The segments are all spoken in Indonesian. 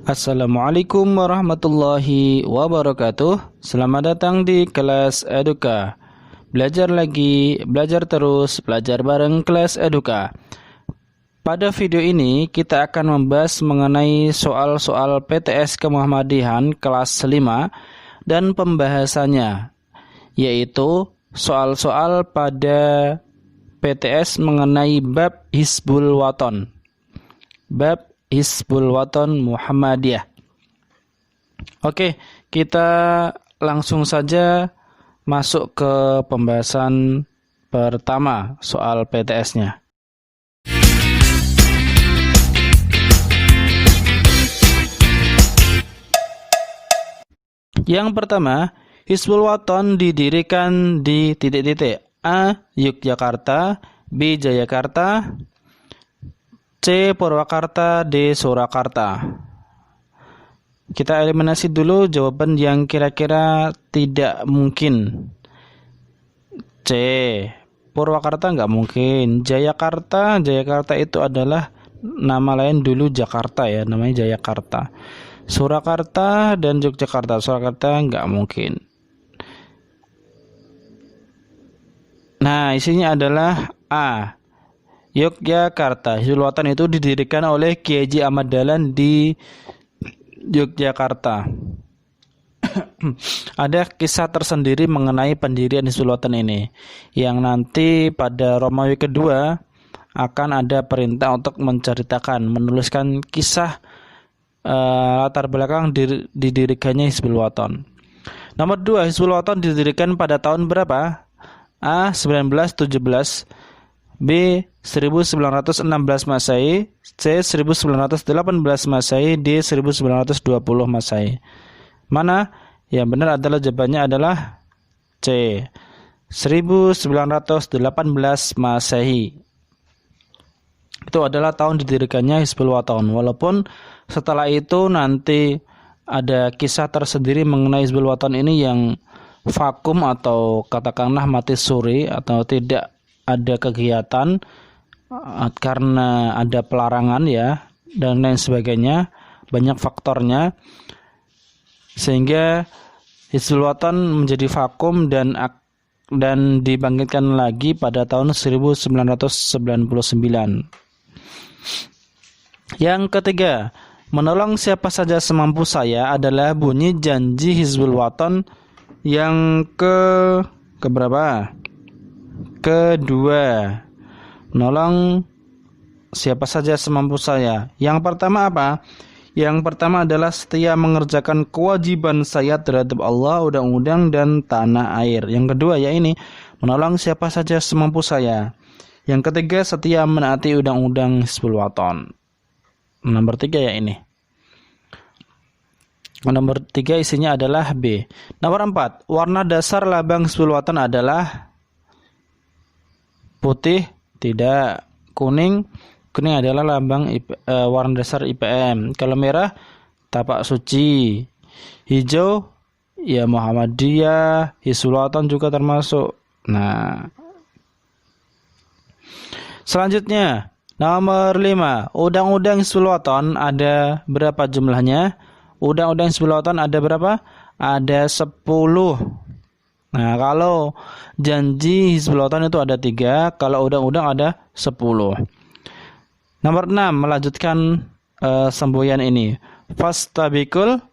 Assalamualaikum warahmatullahi wabarakatuh. Selamat datang di kelas Eduka. Belajar lagi, belajar terus, belajar bareng kelas Eduka. Pada video ini kita akan membahas mengenai soal-soal PTS Kemuhammadihan kelas 5 dan pembahasannya, yaitu soal-soal pada PTS mengenai bab Hizbul Waton. Bab Hizbul Waton Muhammadiyah. Oke, kita langsung saja masuk ke pembahasan pertama soal PTS-nya. Yang pertama, Hizbul Waton didirikan di titik-titik: A. Yogyakarta, B. Jayakarta, C. Purwakarta, D. Surakarta. Kita eliminasi dulu jawaban yang kira-kira tidak mungkin. C. Purwakarta nggak mungkin. Jayakarta itu adalah nama lain dulu Jakarta ya, namanya Jayakarta. Surakarta dan Yogyakarta, Surakarta nggak mungkin. Nah, isinya adalah A. Yogyakarta. Hizbul Waton itu didirikan oleh Kiai Haji Ahmad Dahlan di Yogyakarta. Ada kisah tersendiri mengenai pendirian Hizbul Waton ini, yang nanti pada Romawi kedua akan ada perintah untuk menuliskan kisah latar belakang didirikannya Hizbul Waton. Nomor 2, Hizbul Waton didirikan pada tahun berapa? A. 1917, B. 1916 Masehi, C. 1918 Masehi, D. 1920 Masehi. Mana yang benar adalah jawabannya adalah C. 1918 Masehi. Itu adalah tahun didirikannya Hizbul Waton. Walaupun setelah itu nanti ada kisah tersendiri mengenai Hizbul Waton ini yang vakum atau katakanlah mati suri atau tidak ada kegiatan karena ada pelarangan ya dan lain sebagainya, banyak faktornya sehingga Hizbul Waton menjadi vakum dan dibangkitkan lagi pada tahun 1999. Yang ketiga, menolong siapa saja semampu saya adalah bunyi janji Hizbul Waton yang keberapa? Kedua, menolong siapa saja semampu saya. Yang pertama apa? Yang pertama adalah setia mengerjakan kewajiban saya terhadap Allah, undang-undang, dan tanah air. Yang kedua ya ini, menolong siapa saja semampu saya. Yang ketiga, setia menaati undang-undang Hizbul Waton. Nomor 3 ya ini. Nomor 3 isinya adalah B. Nomor 4, warna dasar lambang Hizbul Waton adalah putih, tidak. Kuning adalah lambang warna dasar IPM. Kalau merah, tapak suci. Hijau, ya Muhammadiyah. Hizbul Waton juga termasuk. Nah, selanjutnya nomor 5, undang-undang Hizbul Waton ada berapa jumlahnya? Undang-undang Hizbul Waton ada berapa? Ada 10. Nah, kalau janji Hizbul Waton itu ada 3, kalau undang-undang ada 10. Nomor 6, melanjutkan semboyan ini. Fastabikul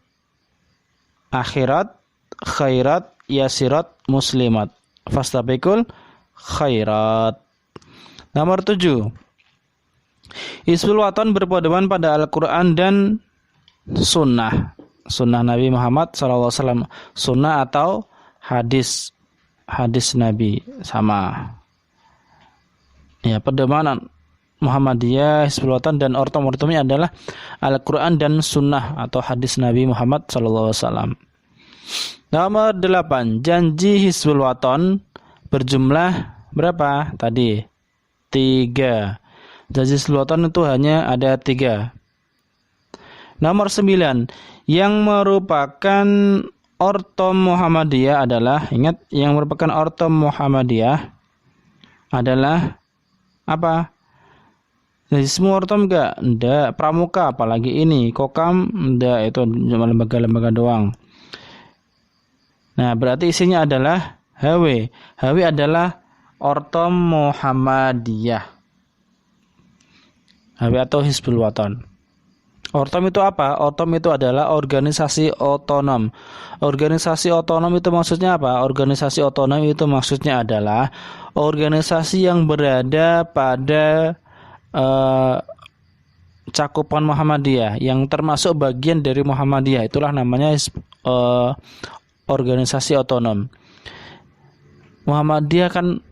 akhirat, khairat, yasirat, muslimat. Fastabikul khairat. Nomor 7, Hizbul Waton berpedoman pada Al-Quran dan Sunnah Nabi Muhammad SAW. Sunnah atau hadis Nabi sama. Ya, pedoman Muhammadiyah, Hizbul Waton dan ortom-ortomnya adalah Al-Quran dan Sunnah atau hadis Nabi Muhammad SAW. Nomor 8, janji Hizbul Waton berjumlah berapa tadi? 3. Janji Hizbul Waton itu hanya ada 3. Nomor 9, yang merupakan ortom Muhammadiyah adalah, ingat, yang merupakan ortom Muhammadiyah adalah apa? Hizbul Wartom enggak. Pramuka apalagi ini. Kokam enggak, itu cuma lembaga-lembaga doang. Nah, berarti isinya adalah HW. HW adalah Ortom Muhammadiyah. HW atau Hizbul Waton. Ortom itu apa? Ortom itu adalah organisasi otonom. Organisasi otonom itu maksudnya apa? Organisasi otonom itu maksudnya adalah organisasi yang berada pada cakupan Muhammadiyah, yang termasuk bagian dari Muhammadiyah. Itulah namanya organisasi otonom. Muhammadiyah kan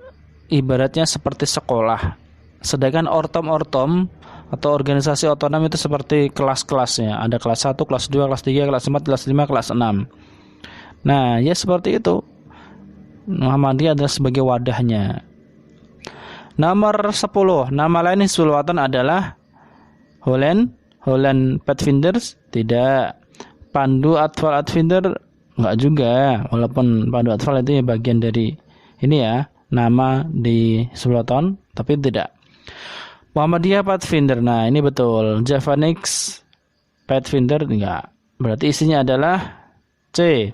ibaratnya seperti sekolah. Sedangkan ortom-ortom atau organisasi otonom itu seperti kelas-kelasnya. Ada kelas 1, kelas 2, kelas 3, kelas 4, kelas 5, kelas 6. Nah, ya seperti itu. Muhammadiyah adalah sebagai wadahnya. Nomor 10. Nama lain Hizbul Waton adalah Holland Pathfinders? Tidak. Pandu Atfal Advinder? Enggak juga. Walaupun Pandu Atfal itu ya bagian dari ini ya, nama di Hizbul Waton, tapi tidak. Muhammadiyah Pathfinder. Nah, ini betul. Javanix Pathfinder enggak. Berarti isinya adalah C.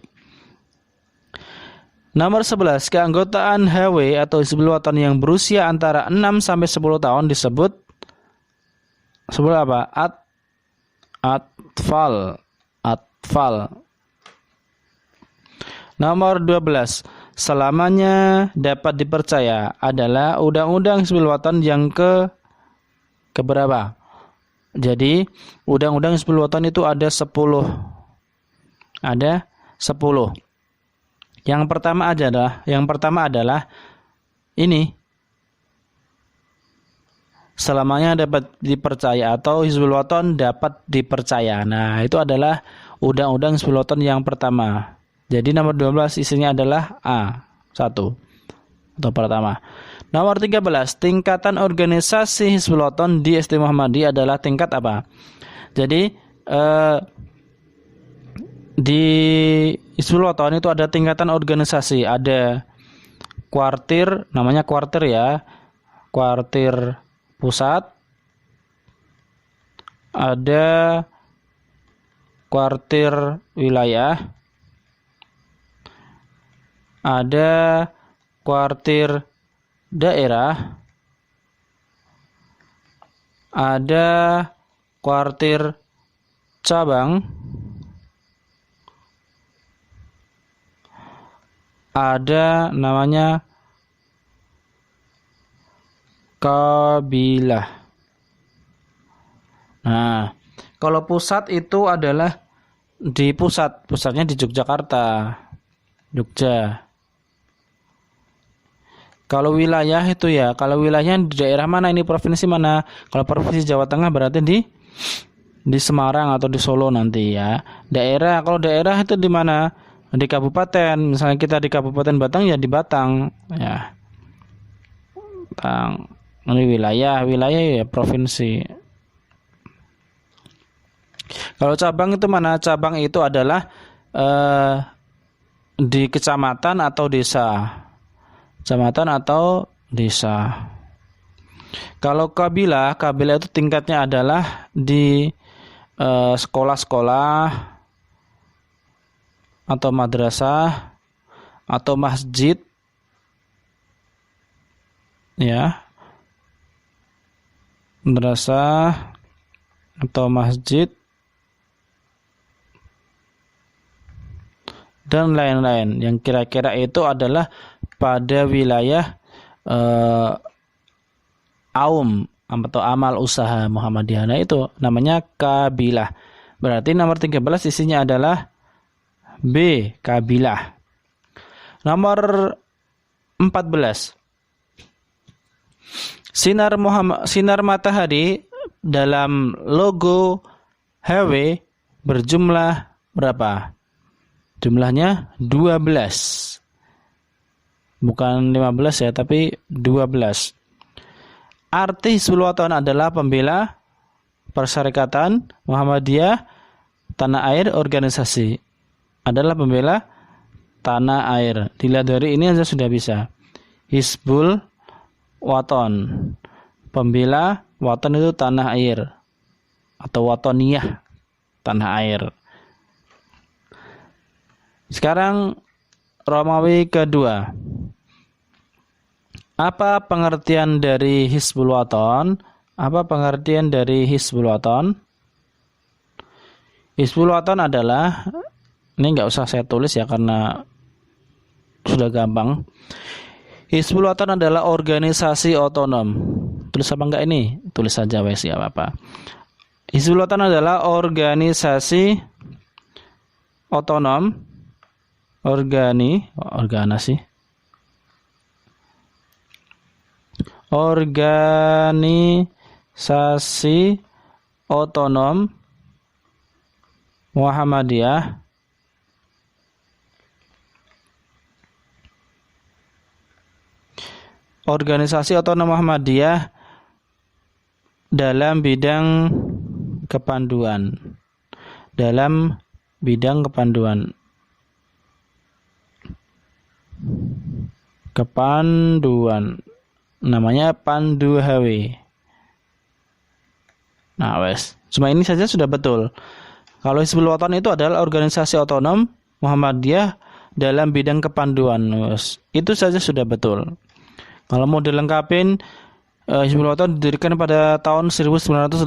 Nomor 11. Keanggotaan HW atau Hizbul Waton yang berusia antara 6 sampai 10 tahun disebut apa? Atfal. Nomor 12. Selamanya dapat dipercaya adalah Undang-Undang Hizbul Waton yang keberapa? Jadi, Undang-Undang Hizbul Waton itu ada 10. Ada 10. Yang pertama adalah ini. Selamanya dapat dipercaya atau Hizbul Waton dapat dipercaya. Nah, itu adalah Undang-Undang Hizbul Waton yang pertama. Jadi nomor 12 isinya adalah A1 atau pertama. Nomor 13, tingkatan organisasi Hizbul Waton di SD Muhammadiyah adalah tingkat apa? Jadi di Hizbul Waton itu ada tingkatan organisasi, ada kuartir, namanya kuartir ya, kuartir pusat, ada kuartir wilayah, ada kuartir daerah, ada kuartir cabang, ada namanya kabilah. Nah, kalau pusat itu adalah di pusatnya di Yogyakarta, Jogja. Kalau wilayah itu ya, kalau wilayahnya di daerah mana, ini provinsi mana? Kalau provinsi Jawa Tengah berarti di Semarang atau di Solo nanti ya. Daerah, kalau daerah itu di mana? Di kabupaten. Misalnya kita di Kabupaten Batang ya di Batang ya. Batang. Ini wilayah ya provinsi. Kalau cabang itu mana? Cabang itu adalah di kecamatan atau desa. Kecamatan atau desa. Kalau kabilah itu tingkatnya adalah di sekolah-sekolah atau madrasah atau masjid ya. Madrasah atau masjid dan lain-lain yang kira-kira itu adalah pada wilayah aum atau amal usaha Muhammadiyah. Nah, itu namanya kabilah. Berarti nomor 13 isinya adalah B, kabilah. Nomor 14. Sinar matahari dalam logo HW berjumlah berapa? Jumlahnya 12. Bukan 15 ya, tapi 12. Arti Hizbul Waton adalah pembela persyarikatan Muhammadiyah tanah air, organisasi. Adalah pembela tanah air. Dilihat dari ini saja sudah bisa. Hizbul Waton, pembela Waton itu tanah air atau watoniyah, tanah air. Sekarang Romawi kedua. Apa pengertian dari Hizbul Waton? Apa pengertian dari Hizbul Waton? Hizbul Waton adalah, ini nggak usah saya tulis ya karena sudah gampang. Hizbul Waton adalah organisasi otonom. Tulis apa enggak ini? Tulis saja wes ya apa. Hizbul Waton adalah organisasi otonom, organisasi otonom Muhammadiyah dalam bidang kepanduan. Namanya Pandu HW. Nah, wes. Cuma ini saja sudah betul. Kalau Hizbul Waton itu adalah organisasi otonom Muhammadiyah dalam bidang kepanduan. Wes. Itu saja sudah betul. Kalau mau dilengkapin, Hizbul Waton didirikan pada tahun 1918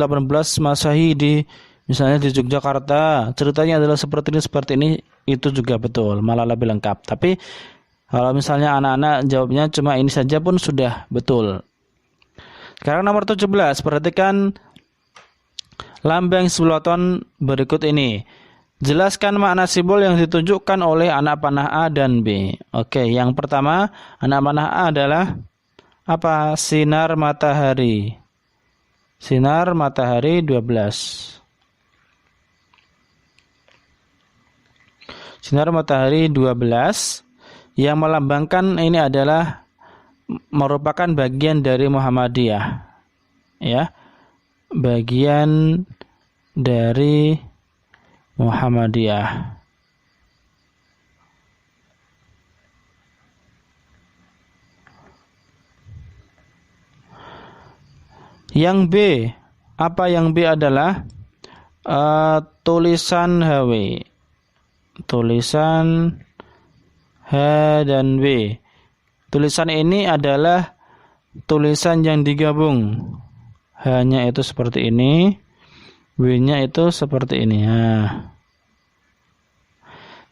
Masehi misalnya di Yogyakarta. Ceritanya adalah seperti ini, itu juga betul, malah lebih lengkap. Tapi kalau misalnya anak-anak jawabnya cuma ini saja pun sudah betul. Sekarang nomor 17, perhatikan lambang Hizbul Waton berikut ini. Jelaskan makna simbol yang ditunjukkan oleh anak panah A dan B. Oke, yang pertama, anak panah A adalah apa? Sinar matahari. Sinar matahari 12. Sinar matahari 12 yang melambangkan ini adalah merupakan bagian dari Muhammadiyah. Ya. Bagian dari Muhammadiyah. Yang B, apa yang B adalah tulisan HW. Tulisan H dan W. Tulisan ini adalah tulisan yang digabung. H-nya itu seperti ini, W-nya itu seperti ini. Nah.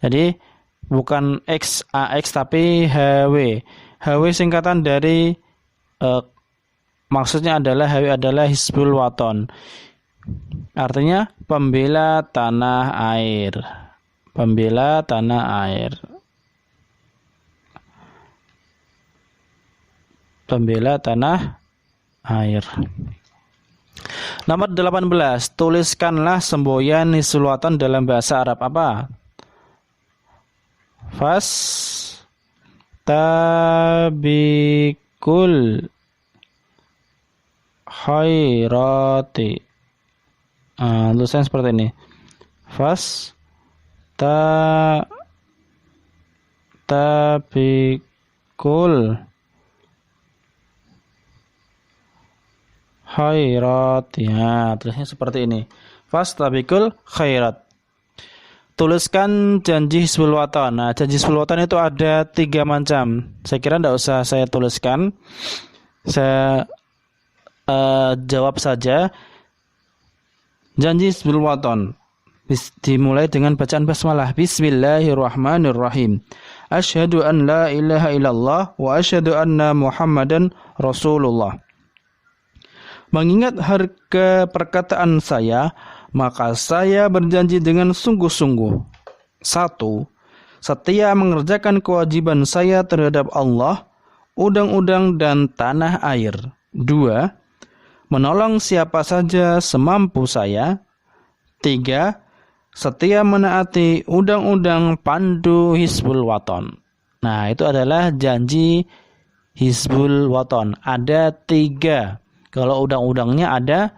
Jadi bukan XAX tapi HW. HW singkatan dari maksudnya adalah HW adalah Hizbul Waton. Artinya pembela tanah air. Pembela tanah air. Pembela tanah air. Nomor 18, tuliskanlah semboyan Hizbul Waton dalam bahasa Arab. Apa? Tabiqul khairati. Tulisan seperti ini. Tabiqul khairat. Ya, tulisnya seperti ini. Fastabiqul khairat. Tuliskan janji Hizbul Waton. Nah, janji Hizbul Waton itu ada 3 macam. Saya kira tidak usah saya tuliskan. Saya jawab saja. Janji Hizbul Waton dimulai dengan bacaan basmalah. Bismillahirrahmanirrahim. Asyhadu an la ilaha illallah wa asyhadu anna Muhammadan Rasulullah. Mengingat harga perkataan saya, maka saya berjanji dengan sungguh-sungguh. 1. Setia mengerjakan kewajiban saya terhadap Allah, undang-undang dan tanah air. 2. Menolong siapa saja semampu saya. 3. Setia menaati undang-undang pandu Hizbul Waton. Nah, itu adalah janji Hizbul Waton. Ada 3. Kalau undang-undangnya ada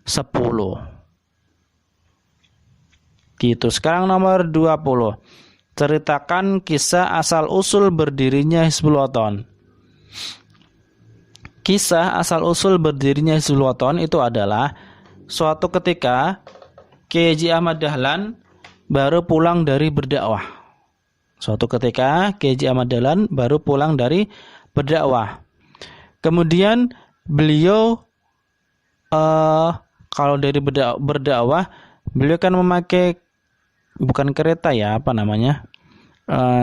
10. Gitu. Sekarang nomor 20. Ceritakan kisah asal-usul berdirinya Hizbul Waton. Kisah asal-usul berdirinya Hizbul Wathan itu adalah suatu ketika Kiai Haji Ahmad Dahlan baru pulang dari berdakwah. Suatu ketika Kiai Haji Ahmad Dahlan baru pulang dari berdakwah. Kemudian beliau kalau dari berdakwah, beliau kan memakai bukan kereta ya, apa namanya?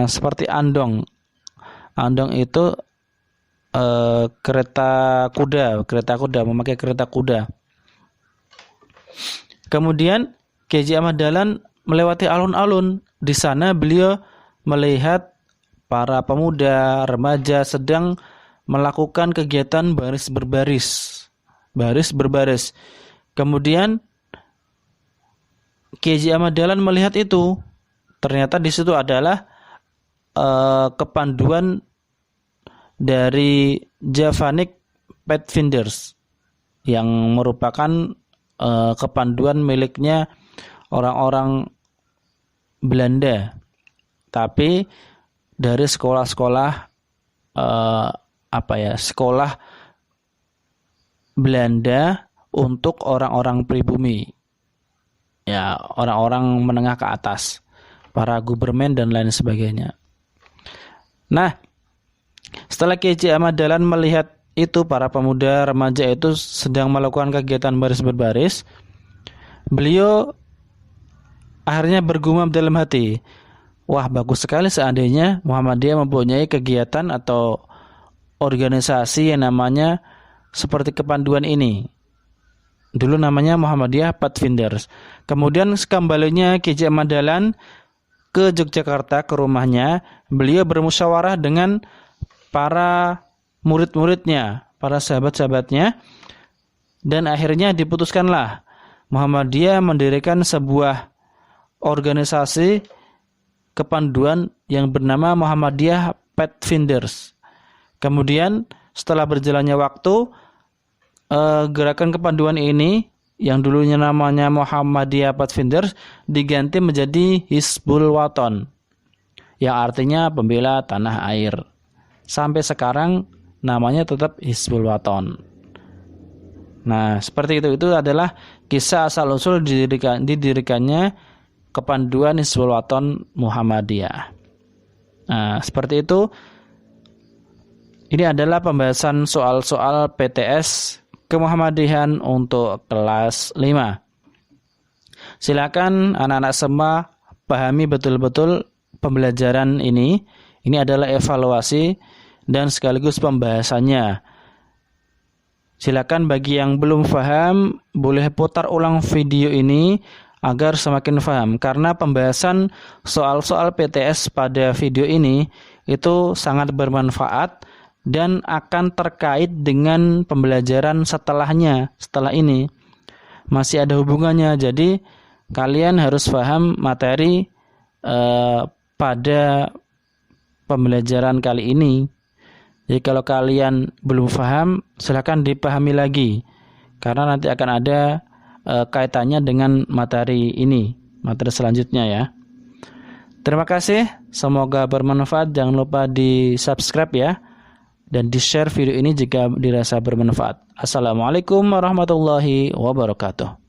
Seperti andong. Andong itu kereta kuda, memakai kereta kuda. Kemudian Kiai Haji Ahmad Dahlan melewati alun-alun. Di sana beliau melihat para pemuda, remaja sedang melakukan kegiatan baris berbaris. Kemudian Kiai Haji Ahmad Dahlan melihat itu. Ternyata di situ adalah kepanduan dari Javanic Pathfinders yang merupakan kepanduan miliknya orang-orang Belanda, tapi dari sekolah-sekolah sekolah Belanda untuk orang-orang pribumi, ya orang-orang menengah ke atas, para gubermen dan lain sebagainya. Nah, setelah Kiai Haji Ahmad Dahlan melihat itu, para pemuda remaja itu sedang melakukan kegiatan baris berbaris, beliau akhirnya bergumam dalam hati, wah bagus sekali seandainya Muhammadiyah mempunyai kegiatan atau organisasi yang namanya seperti kepanduan ini. Dulu namanya Muhammadiyah Pathfinders. Kemudian kembalinya Kiai Haji Ahmad Dahlan ke Yogyakarta, ke rumahnya, beliau bermusyawarah dengan para murid-muridnya, para sahabat-sahabatnya, dan akhirnya diputuskanlah Muhammadiyah mendirikan sebuah organisasi kepanduan yang bernama Muhammadiyah Pathfinders. Kemudian setelah berjalannya waktu, gerakan kepanduan ini yang dulunya namanya Muhammadiyah Pathfinders diganti menjadi Hizbul Wathan, yang artinya pembela tanah air. Sampai sekarang namanya tetap Hizbul Wathan. Nah, seperti itu. Itu adalah kisah asal-usul didirikannya kepanduan Hizbul Wathan Muhammadiyah. Nah, seperti itu. Ini adalah pembahasan soal-soal PTS Kemuhammadiyahan untuk kelas 5. Silakan anak-anak semua pahami betul-betul pembelajaran ini. Ini adalah evaluasi dan sekaligus pembahasannya. Silakan bagi yang belum paham, boleh putar ulang video ini agar semakin paham. Karena pembahasan soal-soal PTS pada video ini itu sangat bermanfaat dan akan terkait dengan pembelajaran setelahnya. Setelah ini masih ada hubungannya. Jadi kalian harus paham materi pada pembelajaran kali ini. Jadi kalau kalian belum paham, silakan dipahami lagi, karena nanti akan ada kaitannya dengan materi ini, materi selanjutnya ya. Terima kasih, semoga bermanfaat. Jangan lupa di subscribe ya, dan di share video ini jika dirasa bermanfaat. Assalamualaikum warahmatullahi wabarakatuh.